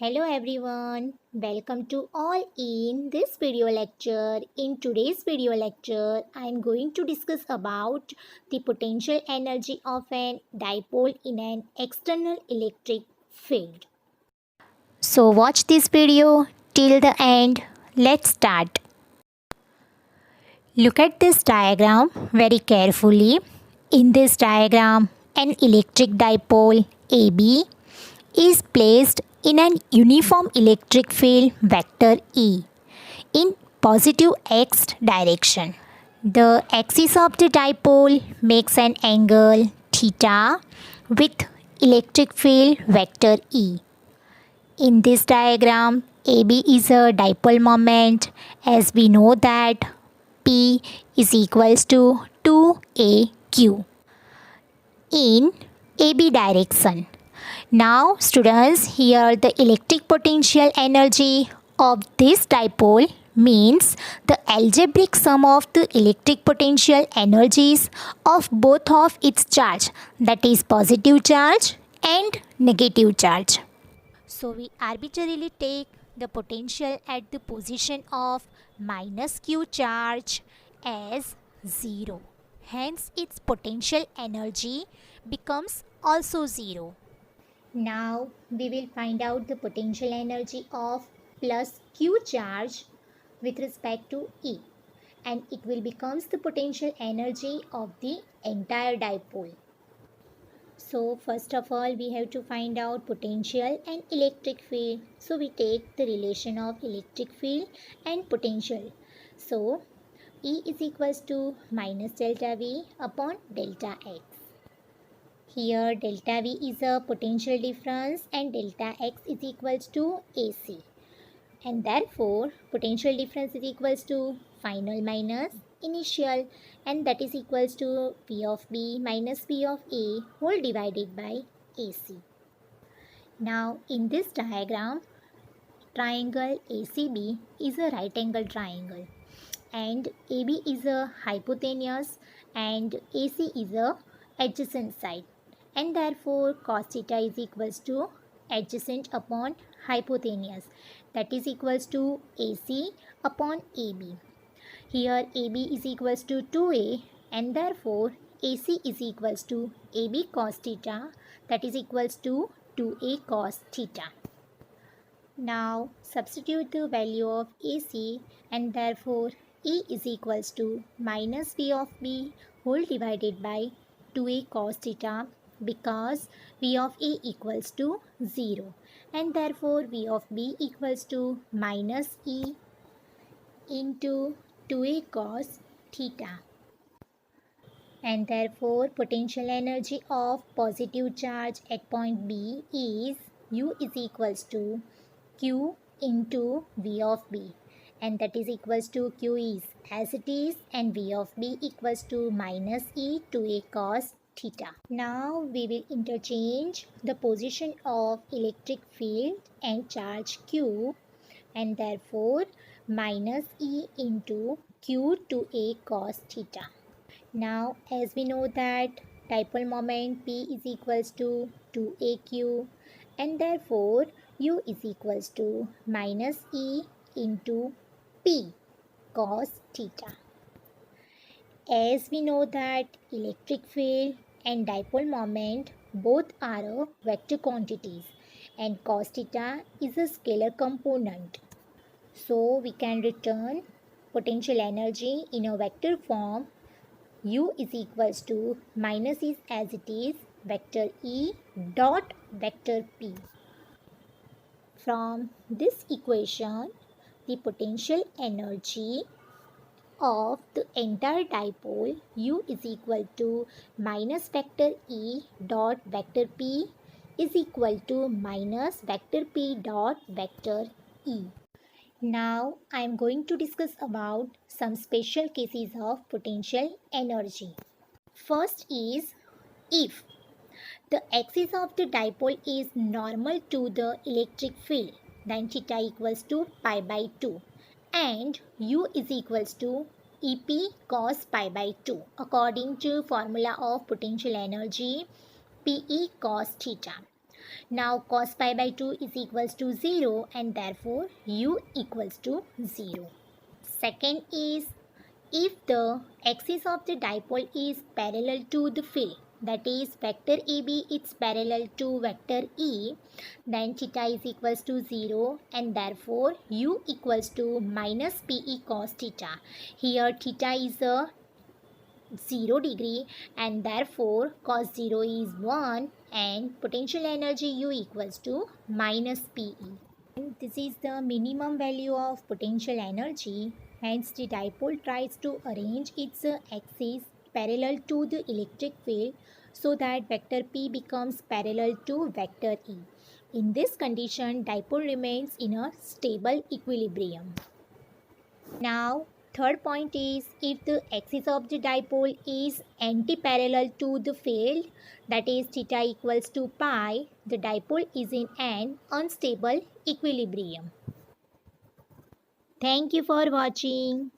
Hello everyone, welcome to all in this video lecture. In today's video lecture, I am going to discuss about the potential energy of an dipole in an external electric field. So watch this video till the end. Let's start. Look at this diagram very carefully. In this diagram, an electric dipole AB is placed in an uniform electric field vector E in positive x direction. The axis of the dipole makes an angle theta with electric field vector E. In this diagram, AB is a dipole moment as we know that P is equals to 2AQ in AB direction. Now students, here the electric potential energy of this dipole means the algebraic sum of the electric potential energies of both of its charge, that is positive charge and negative charge. So we arbitrarily take the potential at the position of minus q charge as 0. Hence its potential energy becomes also 0. Now we will find out the potential energy of plus q charge with respect to E, and it will becomes the potential energy of the entire dipole. So first of all we have to find out potential and electric field. So we take the relation of electric field and potential. So E is equals to minus delta V upon delta X. Here delta V is a potential difference and delta X is equals to AC. And therefore potential difference is equals to final minus initial, and that is equals to V of B minus V of A whole divided by AC. Now in this diagram, triangle ACB is a right angle triangle and AB is a hypotenuse and AC is a adjacent side, and therefore cos theta is equals to adjacent upon hypotenuse, that is equals to AC upon AB. Here AB is equals to 2A and therefore AC is equals to AB cos theta, that is equals to 2A cos theta. Now substitute the value of AC and therefore E is equals to minus V of B whole divided by 2A cos theta, because V of A equals to 0 and therefore V of B equals to minus E into 2A cos theta, and therefore potential energy of positive charge at point B is U is equals to Q into V of B, and that is equals to Q is as it is and V of B equals to minus E 2A cos theta. Now we will interchange the position of electric field and charge Q, and therefore minus E into Q to A cos theta. Now as we know that dipole moment P is equals to 2AQ, and therefore U is equals to minus E into P cos theta. As we know that electric field and dipole moment both are vector quantities and cos theta is a scalar component. So we can return potential energy in a vector form. U is equals to minus is as it is vector E dot vector P. From this equation, the potential energy of the entire dipole U is equal to minus vector E dot vector P is equal to minus vector P dot vector E. Now I am going to discuss about some special cases of potential energy. First is if the axis of the dipole is normal to the electric field, then theta equals to pi by 2 and U is equals to EP cos pi by 2 according to formula of potential energy PE cos theta. Now cos pi by 2 is equals to 0 and therefore u equals to 0. Second is if the axis of the dipole is parallel to the field, that is vector AB is parallel to vector E, then theta is equals to 0 and therefore u equals to minus PE cos theta. Here theta is a 0 degree and therefore cos 0 is 1 and potential energy U equals to minus PE. And this is the minimum value of potential energy. Hence the dipole tries to arrange its axis parallel to the electric field so that vector P becomes parallel to vector E. In this condition, dipole remains in a stable equilibrium. Now, third point is if the axis of the dipole is anti-parallel to the field, that is theta equals to pi, the dipole is in an unstable equilibrium. Thank you for watching.